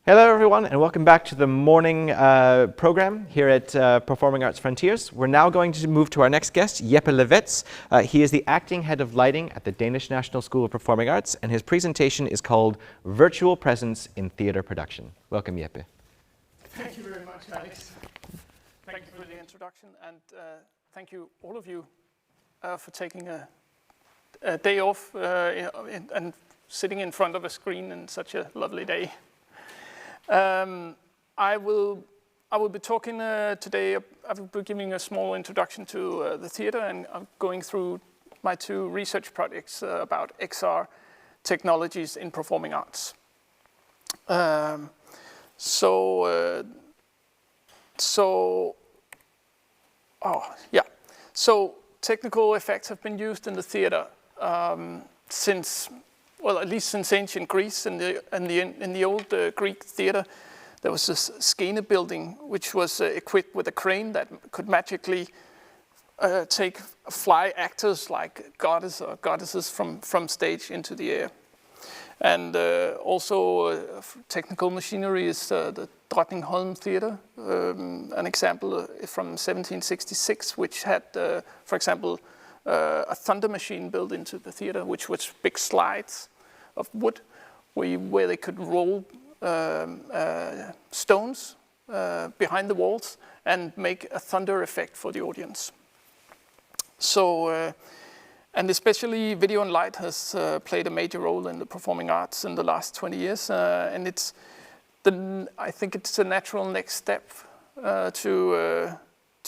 Hello everyone, and welcome back to the morning program here at Performing Arts Frontiers. We're now going to move to our next guest, Jeppe Lawaetz. He is the acting head of lighting at the Danish National School of Performing Arts, and his presentation is called Virtual Presence in Theatre Production. Welcome, Jeppe. Thank you very much, Alex. Thank you for the introduction, and thank you, all of you, for taking a day off and sitting in front of a screen on such a lovely day. I will be talking today. I will be giving a small introduction to the theatre, and I'm going through my two research projects about XR technologies in performing arts. So technical effects have been used in the theatre since. Well, at least since ancient Greece. In the old Greek theater, there was this Skene building which was equipped with a crane that could magically fly actors like goddess or goddesses from stage into the air. And also technical machinery is the Drottningholm Theater, an example from 1766, which had, for example, a thunder machine built into the theater, which was big slides of wood where they could roll stones behind the walls and make a thunder effect for the audience. So, and especially video and light has played a major role in the performing arts in the last 20 years, and I think it's a natural next step to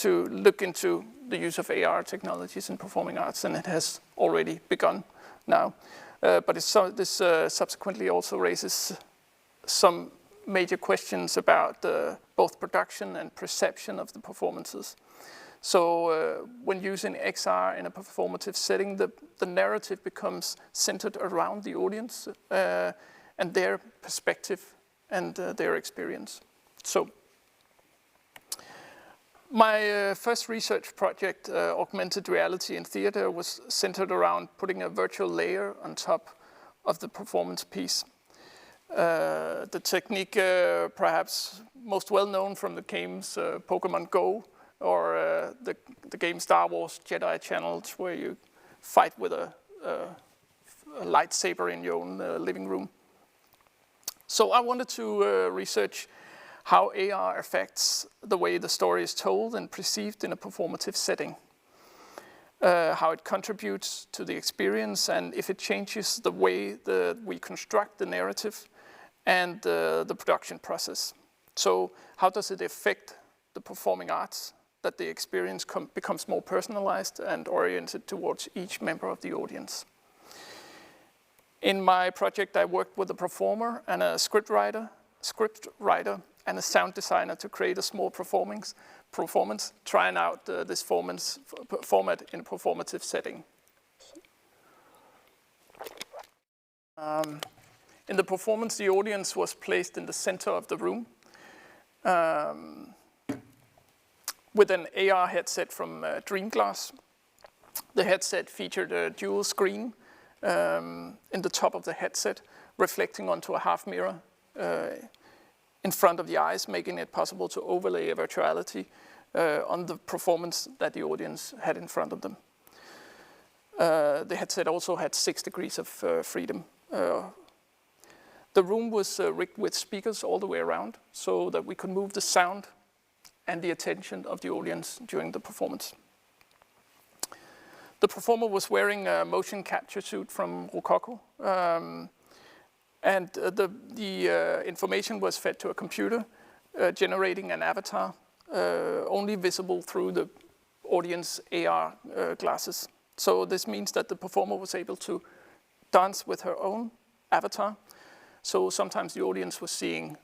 look into the use of AR technologies in performing arts, and it has already begun now. But this subsequently also raises some major questions about both production and perception of the performances. So when using XR in a performative setting, the narrative becomes centered around the audience and their perspective and their experience. So my first research project, Augmented Reality in Theatre, was centered around putting a virtual layer on top of the performance piece. The technique perhaps most well known from the games Pokemon Go or the game Star Wars Jedi Challenge, where you fight with a lightsaber in your own living room. So I wanted to research how AR affects the way the story is told and perceived in a performative setting, how it contributes to the experience, and if it changes the way we construct the narrative and the production process. So how does it affect the performing arts, that the experience becomes more personalized and oriented towards each member of the audience? In my project, I worked with a performer and a script writer, and a sound designer to create a small performance trying out this format in a performative setting. In the performance, the audience was placed in the center of the room with an AR headset from Dreamglass. The headset featured a dual screen in the top of the headset, reflecting onto a half mirror in front of the eyes, making it possible to overlay a virtuality on the performance that the audience had in front of them. The headset also had 6 degrees of freedom. The room was rigged with speakers all the way around so that we could move the sound and the attention of the audience during the performance. The performer was wearing a motion capture suit from Rococo, and the information was fed to a computer, generating an avatar only visible through the audience AR glasses. So this means that the performer was able to dance with her own avatar. So sometimes the audience was seeing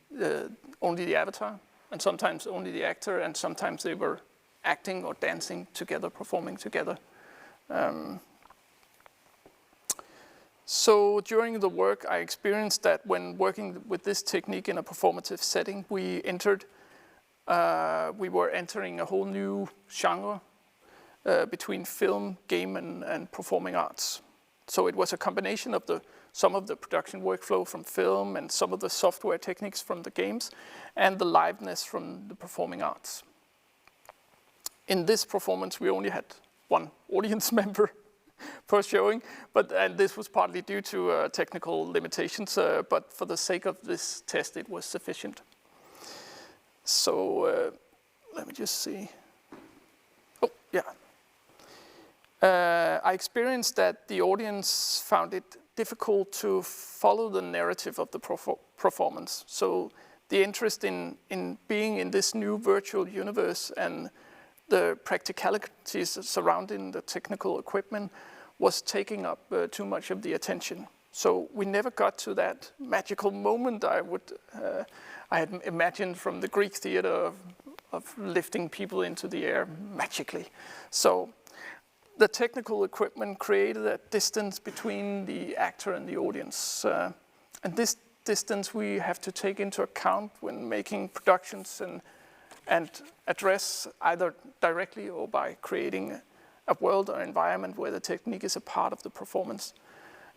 only the avatar, and sometimes only the actor, and sometimes they were acting or dancing together, performing together. So during the work, I experienced that when working with this technique in a performative setting, we were entering a whole new genre between film, game, and performing arts. So it was a combination of the some of the production workflow from film and some of the software techniques from the games, and the liveness from the performing arts. In this performance, we only had one audience member per showing, and this was partly due to technical limitations, but for the sake of this test, it was sufficient. So let me just see. Oh, yeah. I experienced that the audience found it difficult to follow the narrative of the performance. So the interest in being in this new virtual universe and the practicalities surrounding the technical equipment was taking up too much of the attention. So we never got to that magical moment I had imagined from the Greek theater of lifting people into the air magically. So the technical equipment created a distance between the actor and the audience. And this distance we have to take into account when making productions and address either directly or by creating a world or environment where the technique is a part of the performance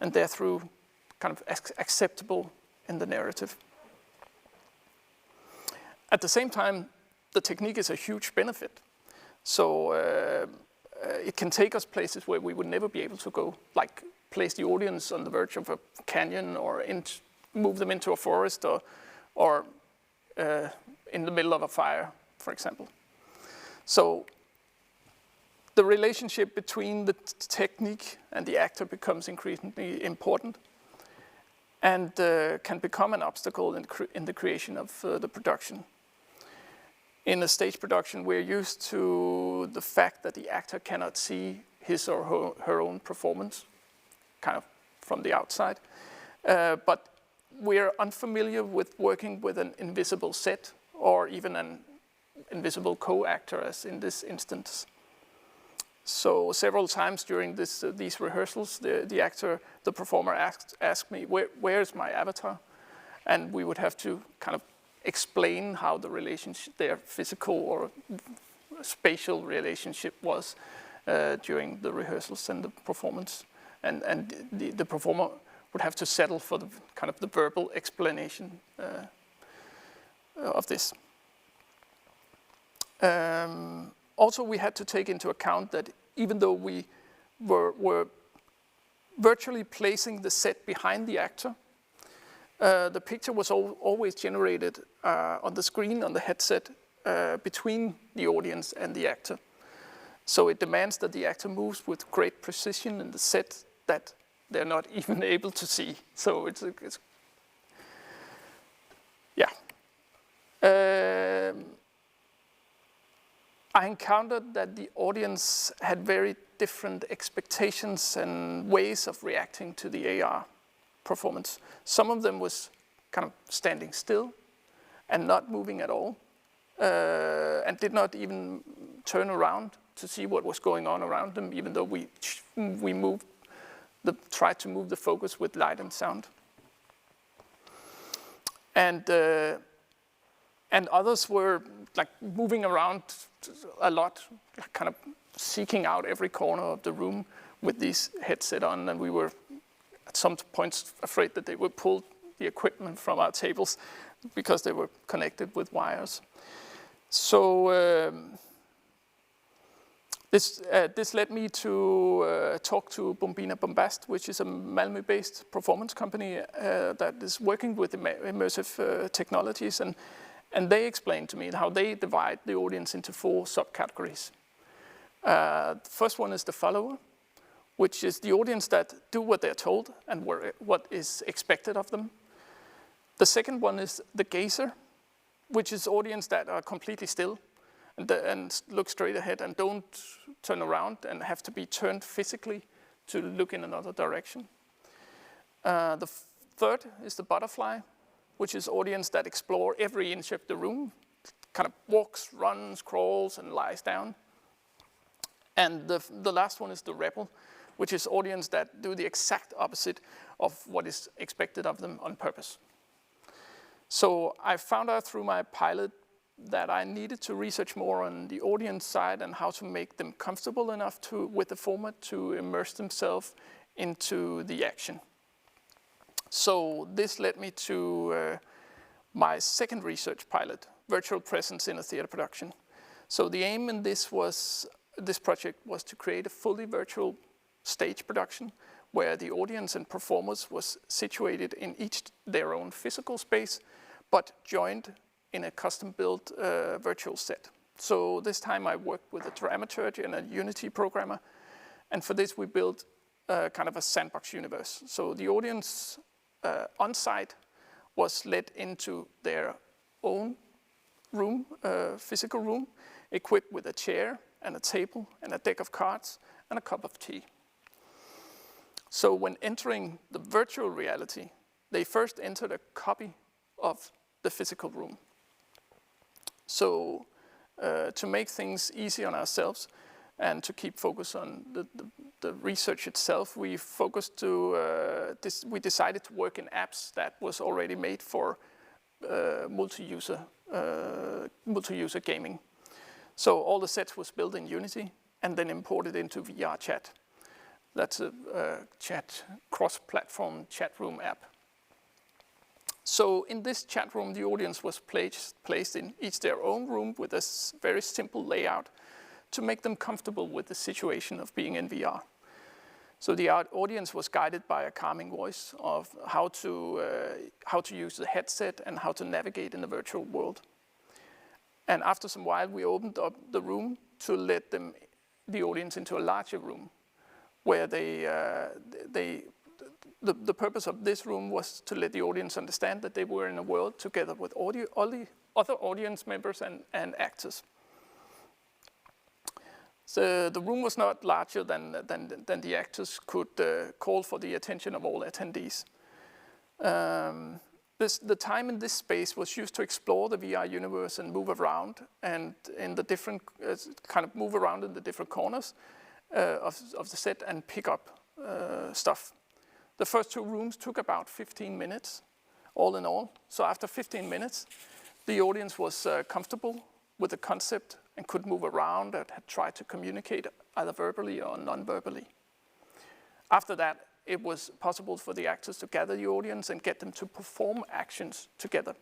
and therefore kind of acceptable in the narrative. At the same time, the technique is a huge benefit. So it can take us places where we would never be able to go, like place the audience on the verge of a canyon or move them into a forest or in the middle of a fire, for example. So the relationship between the technique and the actor becomes increasingly important and can become an obstacle in the creation of the production. In a stage production, we're used to the fact that the actor cannot see his or her own performance, kind of from the outside. But we're unfamiliar with working with an invisible set or even an invisible co-actor, as in this instance. So several times during these rehearsals, the performer asked me, where's my avatar? And we would have to kind of explain how the relationship, their physical or spatial relationship was during the rehearsals and the performance. And the performer would have to settle for the kind of the verbal explanation of this. Also, we had to take into account that even though we were virtually placing the set behind the actor, the picture was always generated on the screen, on the headset, between the audience and the actor. So it demands that the actor moves with great precision in the set that they're not even able to see. So it's yeah. I encountered that the audience had very different expectations and ways of reacting to the AR performance. Some of them was kind of standing still and not moving at all, and did not even turn around to see what was going on around them, even though we tried to move the focus with light and sound. And others were like moving around a lot, kind of seeking out every corner of the room with these headset on, and we were at some points afraid that they would pull the equipment from our tables because they were connected with wires. So this led me to talk to Bombina Bombast, which is a Malmö-based performance company that is working with immersive technologies, and they explained to me how they divide the audience into 4 subcategories. The first one is the follower, which is the audience that do what they're told and what is expected of them. The second one is the gazer, which is audience that are completely still and look straight ahead and don't turn around and have to be turned physically to look in another direction. The third is the butterfly, which is audience that explore every inch of the room, kind of walks, runs, crawls, and lies down. And the last one is the rebel, which is audience that do the exact opposite of what is expected of them on purpose. So I found out through my pilot that I needed to research more on the audience side and how to make them comfortable enough with the format to immerse themselves into the action. So this led me to my second research pilot, virtual presence in a theater production. So the aim in this project was to create a fully virtual stage production where the audience and performers was situated in each their own physical space, but joined in a custom-built virtual set. So this time I worked with a dramaturg and a Unity programmer, and for this we built kind of a sandbox universe. So the audience on site was led into their own room, physical room, equipped with a chair and a table and a deck of cards and a cup of tea. So when entering the virtual reality, they first entered a copy of the physical room. So to make things easy on ourselves and to keep focus on the research itself, we decided to work in apps that was already made for multi-user gaming. So all the sets was built in Unity and then imported into VR Chat. That's a cross-platform chat room app. So in this chat room, the audience was placed in each their own room with a very simple layout to make them comfortable with the situation of being in VR. So the audience was guided by a calming voice of how to use the headset and how to navigate in the virtual world. And after some while, we opened up the room to let the audience into a larger room, where the purpose of this room was to let the audience understand that they were in a world together with all the other audience members and actors. So the room was not larger than the actors could call for the attention of all attendees. The time in this space was used to explore the VR universe and move around, and in the different move around in the different corners of the set and pick up stuff. The first two rooms took about 15 minutes, all in all. So after 15 minutes, the audience was comfortable with the concept and could move around and had tried to communicate either verbally or non-verbally. After that, it was possible for the actors to gather the audience and get them to perform actions together.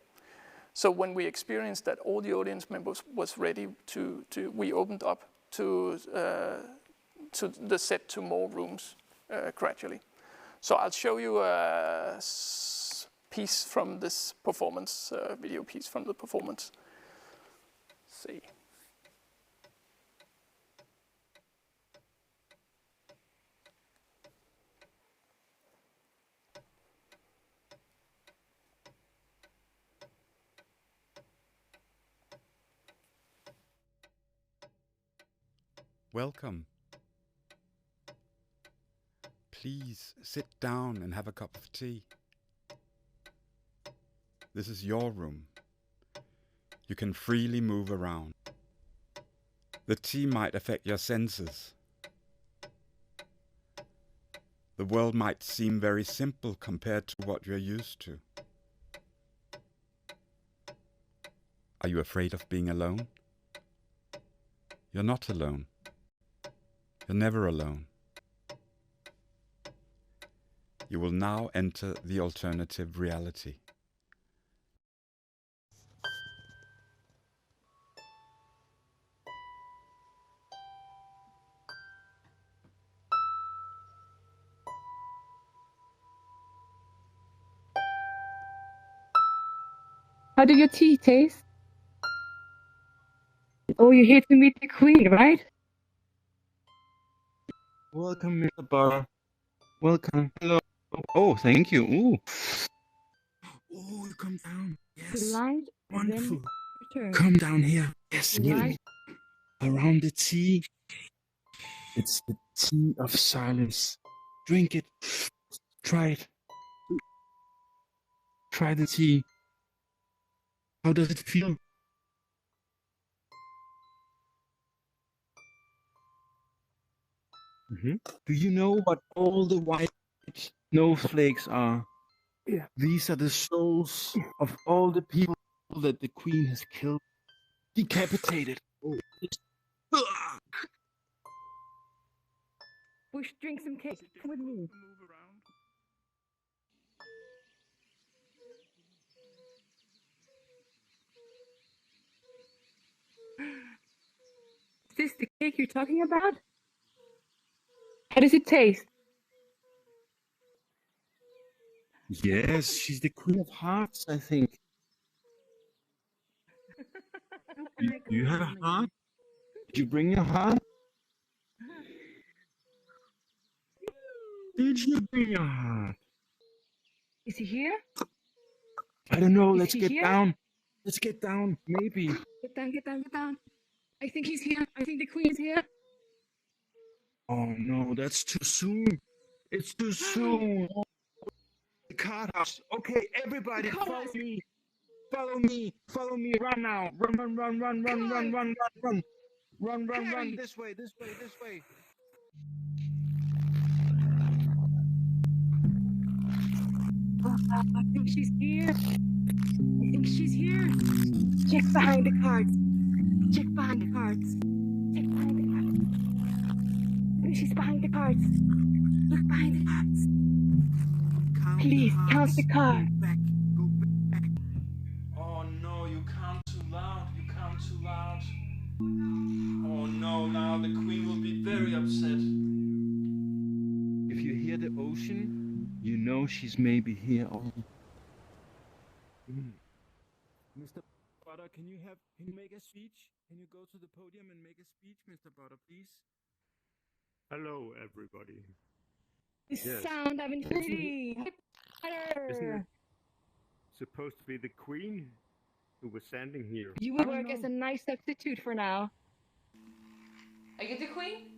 So when we experienced that all the audience members was ready we opened up to the set to more rooms gradually. So I'll show you a piece from this performance, video piece from the performance. Let's see. Welcome. Please sit down and have a cup of tea. This is your room. You can freely move around. The tea might affect your senses. The world might seem very simple compared to what you're used to. Are you afraid of being alone? You're not alone. You're never alone. You will now enter the alternative reality. How do your tea taste? Oh, you're here to meet the queen, right? Welcome, Mr. Barr. Welcome. Hello. Oh, thank you. Ooh. Ooh, come down. Yes. Light, Wonderful. then Come down here. Yes. light. Around the tea. It's the tea of silence. Drink it. Try it. Try the tea. How does it feel? Do you know what all the white snowflakes are? Yeah. These are the souls of all the people that the queen has killed. Decapitated. Oh. Bush, drink some cake. Come with me. this the cake you're talking about? How does it taste? Yes, she's the Queen of Hearts, I think. Do you have a heart? Did you bring your heart? Did you bring your heart? Is he here? I don't know. Is Let's he get here? down. Let's get down. Maybe. Get down, get down, get down. I think he's here. I think the queen is here. Oh no, that's too soon. It's too soon. The card house. Okay, everybody, follow me. Follow me. Follow me. Run now. Run, run, run, run, run, run, run, run, run. Run, run, run. This way, this way, this way. I think she's here. I think she's here. Check behind the cards. Check behind the cards. Check behind the cards. Maybe she's behind the cards. Look behind the cards. Please count the cards. Oh no, you count too loud. You count too loud. Oh no, now the queen will be very upset. If you hear the ocean, you know she's maybe here already. Mr. Butter, can you make a speech? Can you go to the podium and make a speech, Mr. Butter, please? Hello, everybody. The Yes. sound of infinity. Isn't it supposed to be the queen who was standing here? You will work as a nice substitute for now. Are you the queen?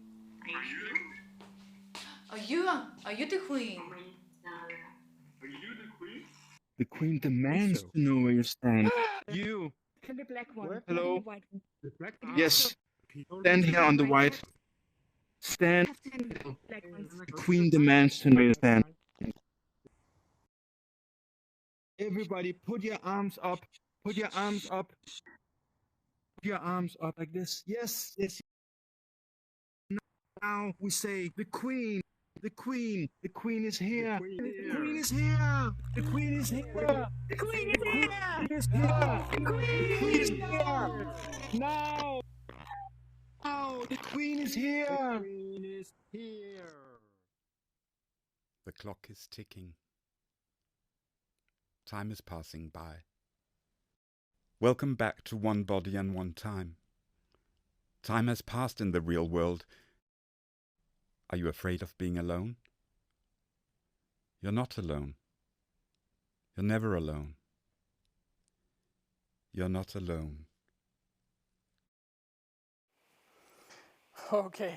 Are you the queen? Are you the queen? The queen demands to know where you stand. You! And the black one. What? Hello? And the white one. The black Yes, He told stand me here on the white. Stand. Have 10 black ones. The queen demands to know where you stand. Everybody, put your arms up. Put your arms up. Put your arms up like this. Yes, yes. Now we say the queen. The queen. The queen is here. The queen is here. The queen is here. The queen is here! The queen is here. The queen! The queen is here. Now. Now the queen is here. queen is here. The clock is ticking. Time is passing by. Welcome back to One Body and One Time. Time has passed in the real world. Are you afraid of being alone? You're not alone. You're never alone. You're not alone. Okay.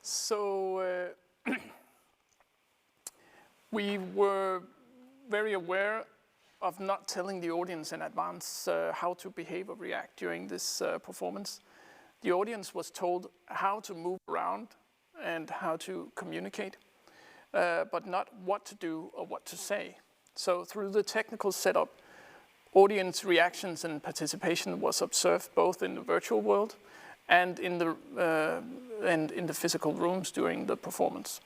So we were very aware of not telling the audience in advance how to behave or react during this performance. The audience was told how to move around and how to communicate, but not what to do or what to say. So through the technical setup, audience reactions and participation was observed both in the virtual world and in the physical rooms during the performance.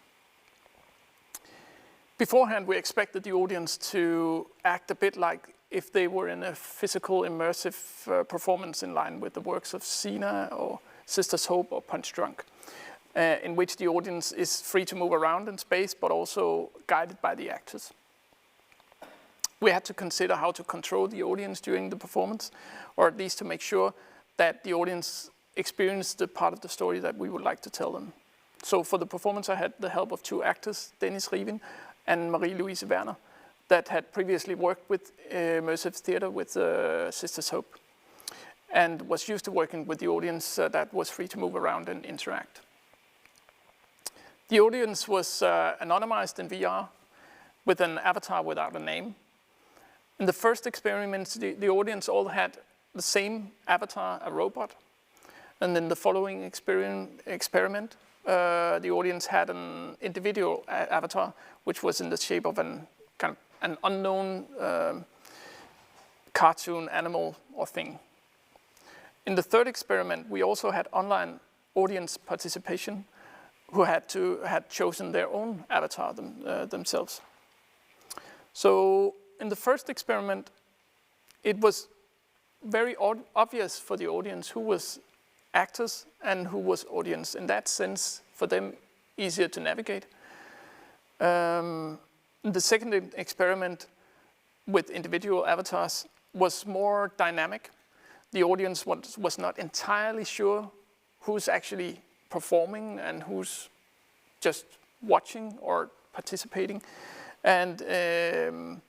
Beforehand, we expected the audience to act a bit like if they were in a physical, immersive performance in line with the works of Sina or Sisters Hope or Punch Drunk, in which the audience is free to move around in space, but also guided by the actors. We had to consider how to control the audience during the performance, or at least to make sure that the audience experienced the part of the story that we would like to tell them. So for the performance, I had the help of two actors, Rivin and Marie-Louise Werner, that had previously worked with immersive theater with Sisters Hope, and was used to working with the audience that was free to move around and interact. The audience was anonymized in VR with an avatar without a name. In the first experiments, the audience all had the same avatar, a robot. And in the following experiment, the audience had an individual avatar, which was in the shape of an unknown cartoon animal or thing. In the third experiment, we also had online audience participation, who had chosen their own avatar themselves. So in the first experiment, it was very obvious for the audience who was actors and who was audience. In that sense, for them, easier to navigate. The second experiment with individual avatars was more dynamic. The audience was not entirely sure who's actually performing and who's just watching or participating. And in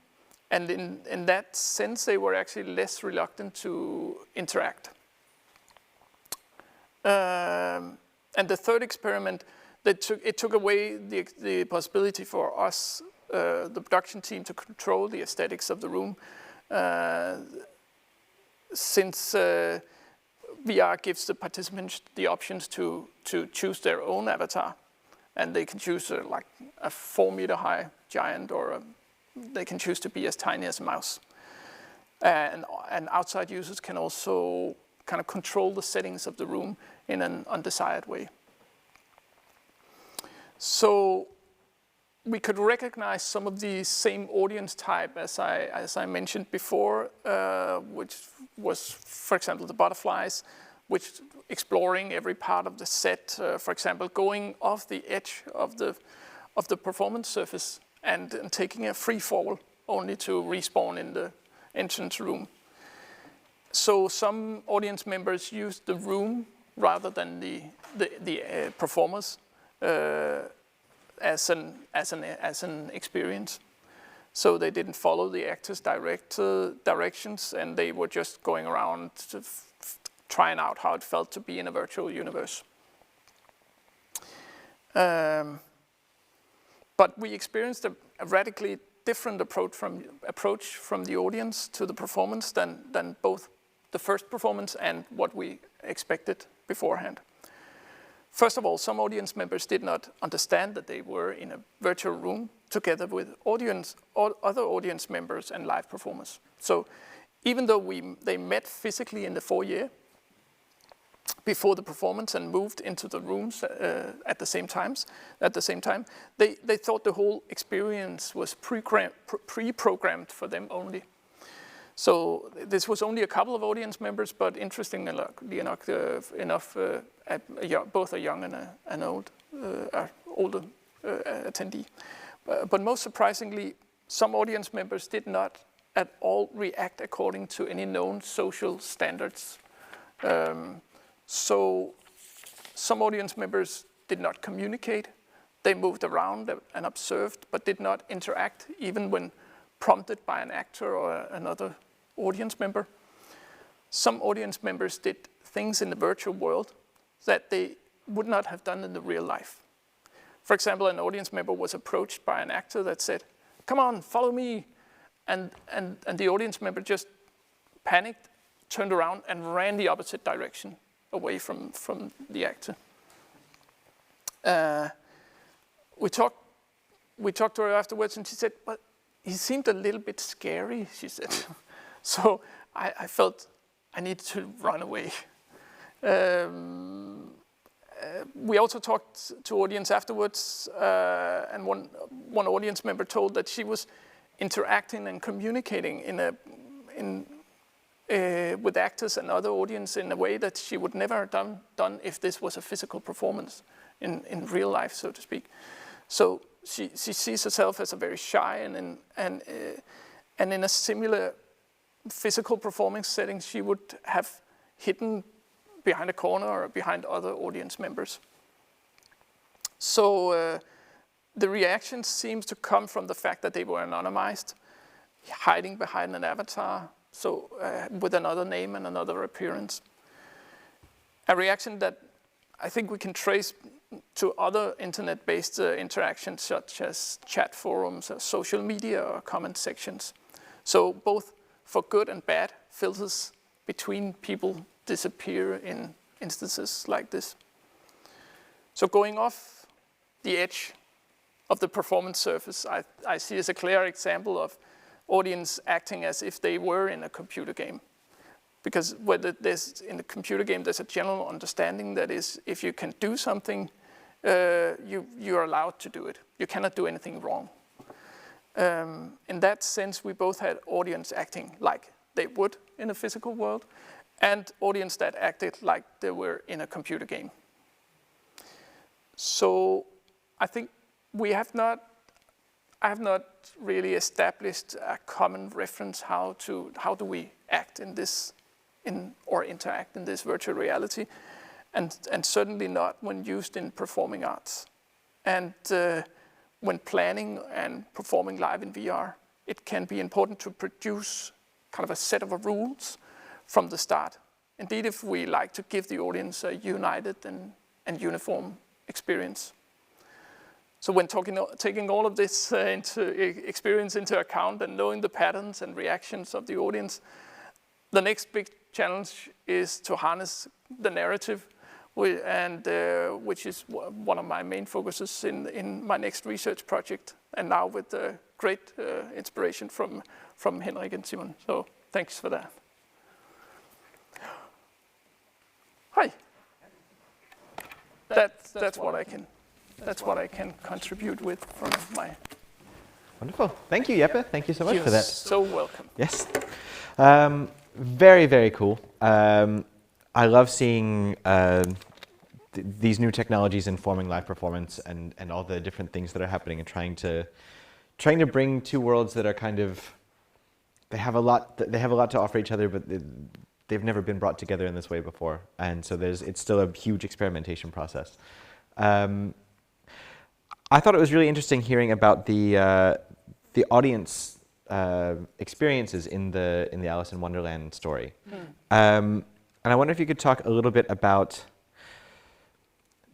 that sense, they were actually less reluctant to interact. And the third experiment, it took away the possibility for us, the production team, to control the aesthetics of the room, since VR gives the participants the options to choose their own avatar, and they can choose like a 4-meter high giant, or they can choose to be as tiny as a mouse. And outside users can also kind of control the settings of the room in an undesired way. So we could recognize some of the same audience type as I mentioned before, which was, for example, the butterflies, which exploring every part of the set, for example, going off the edge of the performance surface and taking a free fall only to respawn in the entrance room. So some audience members used the room rather than the performers as an experience. So they didn't follow the actors' directions, and they were just going around trying out how it felt to be in a virtual universe. But we experienced a radically different approach from the audience to the performance than both the first performance and what we expected beforehand. First of all, some audience members did not understand that they were in a virtual room together with other audience members and live performers. So even though they met physically in the foyer before the performance and moved into the rooms at the same time, they thought the whole experience was pre-programmed for them only. So this was only a couple of audience members, but interestingly enough, both a young and an older attendee. But most surprisingly, some audience members did not at all react according to any known social standards. So some audience members did not communicate. They moved around and observed, but did not interact, even when prompted by an actor or another audience member. Some audience members did things in the virtual world that they would not have done in the real life. For example, an audience member was approached by an actor that said, "Come on, follow me." And the audience member just panicked, turned around, and ran the opposite direction, away from the actor. We talked to her afterwards, and she said, "But he seemed a little bit scary," she said. So I felt I needed to run away. We also talked to audience afterwards, and one audience member told that she was interacting and communicating with actors and other audience in a way that she would never have done if this was a physical performance in real life, so to speak. So she sees herself as a very shy, and in a similar physical performance setting, she would have hidden behind a corner or behind other audience members. So the reaction seems to come from the fact that they were anonymized, hiding behind an avatar, so with another name and another appearance. A reaction that I think we can trace to other internet-based interactions, such as chat forums, social media, or comment sections. So both for good and bad, filters between people disappear in instances like this. So going off the edge of the performance surface, I see as a clear example of audience acting as if they were in a computer game. Because in a computer game, there's a general understanding that is, if you can do something, you're allowed to do it. You cannot do anything wrong. In that sense, we both had audience acting like they would in a physical world, and audience that acted like they were in a computer game. So I think I have not really established a common reference how do we act or interact in this virtual reality, and certainly not when used in performing arts. And when planning and performing live in VR, it can be important to produce kind of a set of rules from the start. Indeed, if we like to give the audience a united and uniform experience. So when taking all of this experience into account and knowing the patterns and reactions of the audience, the next big challenge is to harness the narrative, which is one of my main focuses in my next research project, and now with great inspiration from Henrik and Simon. So thanks for that. Hi. That's what I can contribute with from my. Wonderful. Thank you, Jeppe. Thank you so much for that. So welcome. Yes. Very, very cool. I love seeing these new technologies informing live performance and all the different things that are happening, and trying to bring two worlds that are kind of, they have a lot to offer each other, but they've never been brought together in this way before, and so it's still a huge experimentation process. I thought it was really interesting hearing about the audience experiences in the Alice in Wonderland story. And I wonder if you could talk a little bit about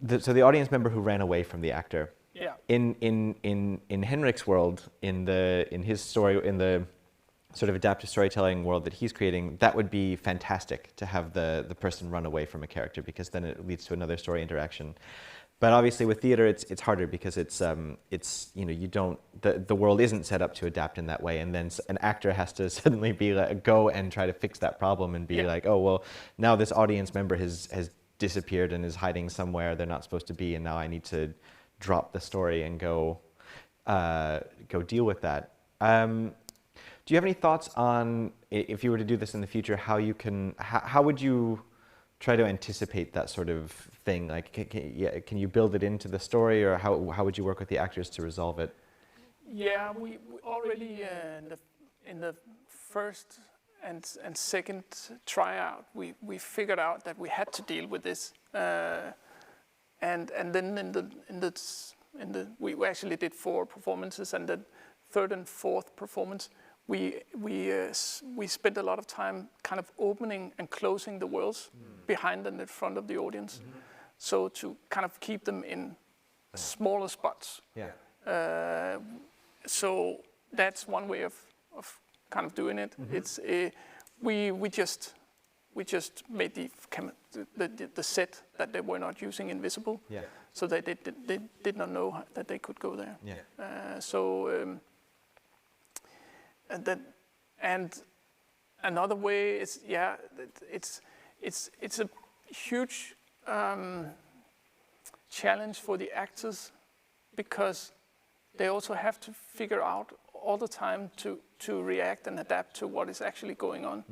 the audience member who ran away from the actor. Yeah. In Henrik's world, in his story, in the sort of adaptive storytelling world that he's creating, that would be fantastic to have the person run away from a character, because then it leads to another story interaction. But obviously with theater, it's harder, because it's the world isn't set up to adapt in that way, and then an actor has to suddenly be like, go and try to fix that problem and be like, oh well, now this audience member has disappeared and is hiding somewhere they're not supposed to be, and now I need to drop the story and go deal with that. Do you have any thoughts on, if you were to do this in the future, how would you try to anticipate that sort of thing? Like, can you build it into the story, or how would you work with the actors to resolve it? Yeah, we already in the first and second tryout, we figured out that we had to deal with this, and then we actually did 4 performances, and the third and fourth performance, we spent a lot of time kind of opening and closing the worlds behind and in front of the audience, so to kind of keep them in smaller spots. Yeah. So that's one way of kind of doing it. It's we just made the set that they were not using invisible. Yeah. So they did not know that they could go there. Yeah. And another way is, it's a huge challenge for the actors, because they also have to figure out all the time to react and adapt to what is actually going on.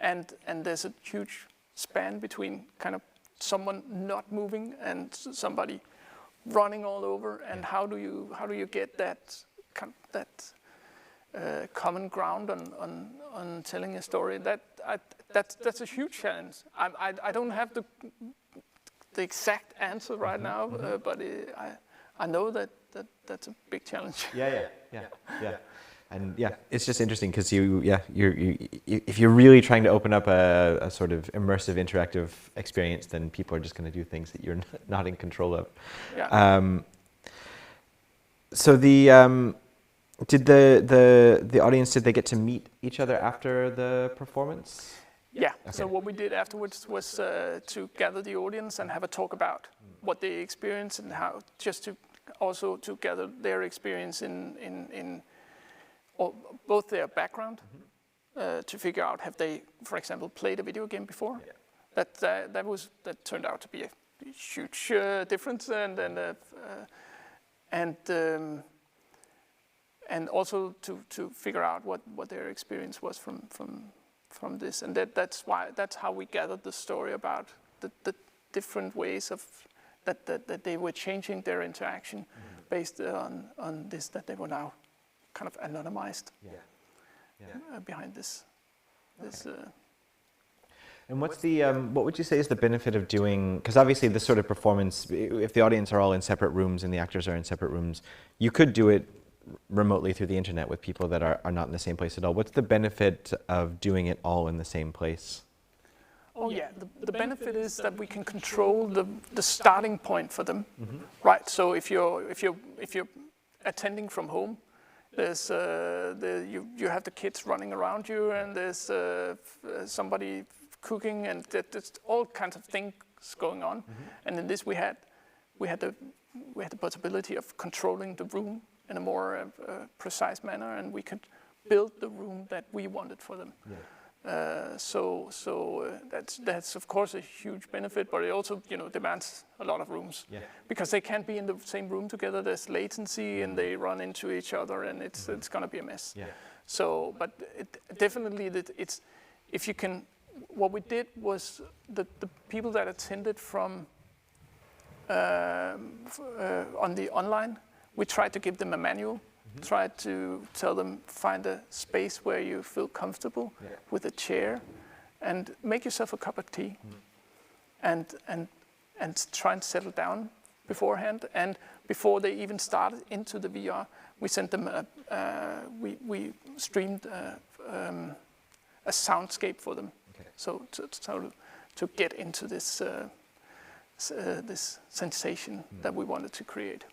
And there's a huge span between kind of someone not moving and somebody running all over, and how do you get that common ground on telling a story? That's a huge challenge. I don't have the exact answer right now, but I know that's a big challenge. Yeah. And yeah, it's just interesting, because if you're really trying to open up a sort of immersive, interactive experience, then people are just going to do things that you're not in control of. Yeah. So did the audience, did they get to meet each other after the performance? Yeah. Okay. So what we did afterwards was to gather the audience and have a talk about what they experienced, and how to gather their experience in both their background, to figure out, have they, for example, played a video game before? Yeah. That turned out to be a huge difference, and also to figure out what their experience was from this, and that's how we gathered the story about the different ways of that they were changing their interaction based on this, that they were now kind of anonymized behind this. And what's the what would you say is the benefit of doing? Because obviously, this sort of performance, if the audience are all in separate rooms and the actors are in separate rooms, you could do it remotely through the internet with people that are not in the same place at all. What's the benefit of doing it all in the same place? Oh yeah, the benefit is that we can control the starting point for them, right? So if you're attending from home, there's you have the kids running around you, and there's somebody cooking, and there's all kinds of things going on. And in this we had the possibility of controlling the room in a more precise manner, and we could build the room that we wanted for them. So that's of course a huge benefit, but it also demands a lot of rooms because they can't be in the same room together. There's latency, and they run into each other, and it's going to be a mess. So, but definitely it's if you can. What we did was the people that attended from on the online, we tried to give them a manual. Tried to tell them, find a space where you feel comfortable with a chair, and make yourself a cup of tea, and try and settle down beforehand. And before they even started into the VR, we sent them we streamed a soundscape for them, so to get into this this sensation that we wanted to create.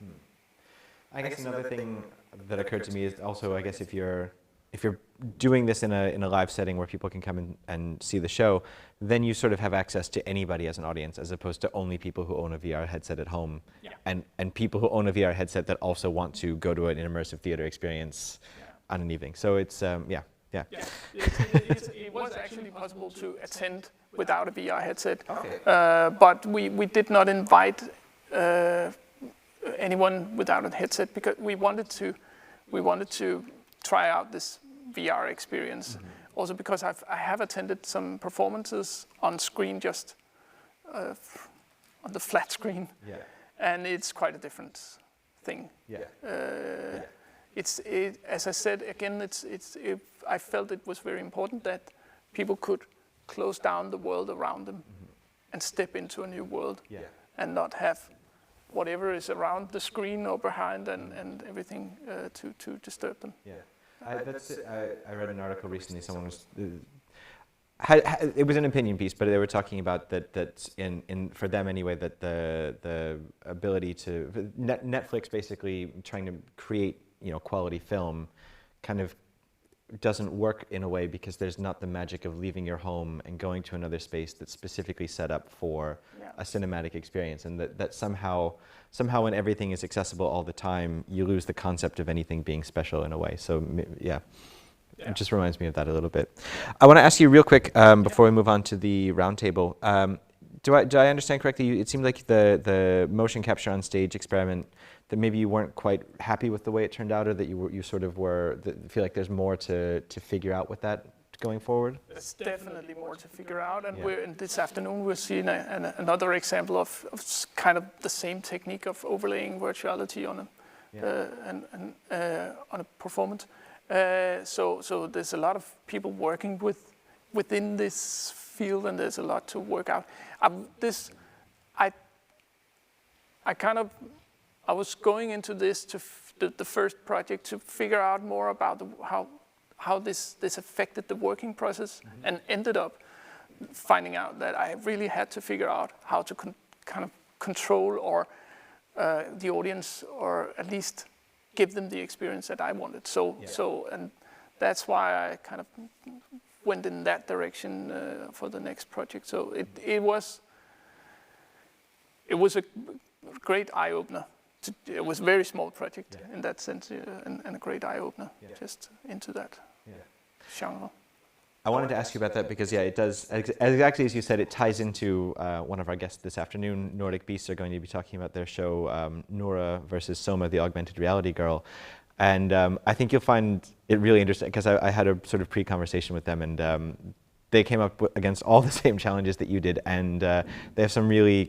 I guess another thing that occurred to me is also, I guess, if you're doing this in a live setting where people can come and see the show, then you sort of have access to anybody as an audience, as opposed to only people who own a VR headset at home, and people who own a VR headset that also want to go to an immersive theater experience on an evening. So it's It was actually possible to attend without a VR headset, but we did not invite anyone without a headset because we wanted to try out this VR experience. Also because I have attended some performances on screen, just on the flat screen, and it's quite a different thing. As I said again, I felt it was very important that people could close down the world around them and step into a new world, and not have whatever is around the screen or behind and everything to disturb them. I read an article recently. Someone was it was an opinion piece, but they were talking about that in for them anyway, that the ability to Netflix basically trying to create quality film kind of doesn't work in a way because there's not the magic of leaving your home and going to another space that's specifically set up for a cinematic experience, and that somehow when everything is accessible all the time, you lose the concept of anything being special in a way. So it just reminds me of that a little bit. I want to ask you real quick before we move on to the roundtable. Do I understand correctly? It seemed like the motion capture on stage experiment, that maybe you weren't quite happy with the way it turned out, or that you sort of feel like there's more to figure out with that going forward? There's definitely more to figure out, and this afternoon we're seeing another example of kind of the same technique of overlaying virtuality on a performance. So there's a lot of people working within this field, and there's a lot to work out. I was going into this the first project to figure out more about how this affected the working process, and ended up finding out that I really had to figure out how to kind of control or the audience, or at least give them the experience that I wanted. And that's why I kind of went in that direction for the next project. So it was a great eye-opener. It was a very small project in that sense, and a great eye-opener just into that genre. I wanted to ask you about that because, it does, exactly as you said, it ties into one of our guests this afternoon. Nordic Beasts are going to be talking about their show, Nora versus Soma, the augmented reality girl. And I think you'll find it really interesting, because I had a sort of pre-conversation with them, and they came up against all the same challenges that you did, and they have some really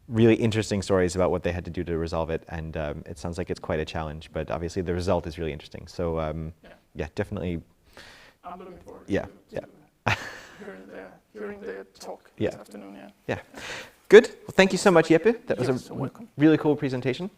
really interesting stories about what they had to do to resolve it, and it sounds like it's quite a challenge, but obviously the result is really interesting. So yeah, definitely. I'm looking forward Yeah, to hearing their talk this afternoon. Yeah. Good. Well, thank you so much, Jeppe. That was You're a so welcome. really cool presentation.